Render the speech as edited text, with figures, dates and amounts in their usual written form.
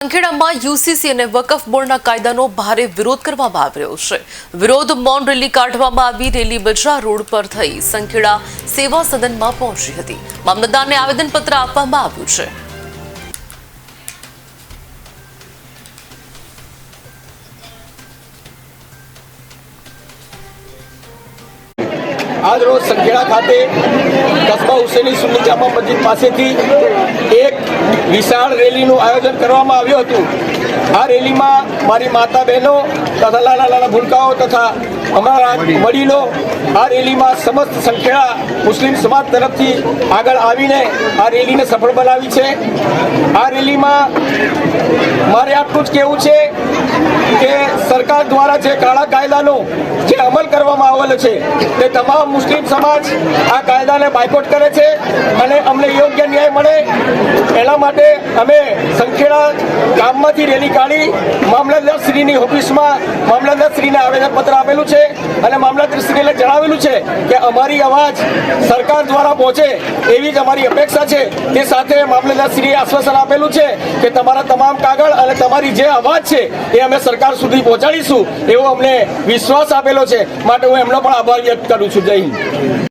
સંખેડામાં UCC અને વકફ બોર્ડના કાયદાનો ભારે વિરોધ કરવામાં આવી રહ્યો છે। વિરોધ મૌન રેલી કાઢવામાં આવી। રેલી બજાર રોડ પર થઈ સંખેડા સેવા સદનમાં પહોંચી હતી। મામલતદારને આવેદનપત્ર આપવામાં આવ્યું છે। आज रोज संखेड़ा खाते कस्बा हुसैनी सुन्नी जामा मस्जिद पासेथी एक विशाल रेलीનું આયોજન કરવામાં આવ્યું હતું। આ રેલીમાં મારી માતા બહેનો તથા નાના ભૂલકાઓ તથા અમારા વડીલો આ રેલીમાં સમસ્ત સંખેડા મુસ્લિમ સમાજ તરફથી આગળ આવીને આ રેલીને સફળ બનાવી છે। આ રેલીમાં મારે આટલું જ કહેવું છે કે સરકાર દ્વારા જે કાળા કાયદાનો જે અમલ કરવામાં આવેલો છે તે તમામ મુસ્લિમ સમાજ આ કાયદાને બાયકોટ કરે છે અને અમને યોગ્ય ન્યાય મળે એના માટે અમે સંખેડા ગામમાંથી રેલી કાઢી મામલતદારશ્રીની ઓફિસમાં મામલતદારશ્રીને આવેદનપત્ર આપેલું છે અને મામલતદારશ્રીને જણાવેલું છે કે અમારી અવાજ સરકાર દ્વારા પહોંચે એવી જ અમારી અપેક્ષા છે। તે સાથે મામલતદારશ્રીએ આશ્વાસન આપેલું છે કે તમારા તમામ કાગળ અને તમારી જે અવાજ છે એ અમે સરકાર સુધી પહોંચાડીશું એવો અમને વિશ્વાસ આપેલો છે। માટે હું એમનો પણ આભાર વ્યક્ત કરું છું। જય હિન્દ।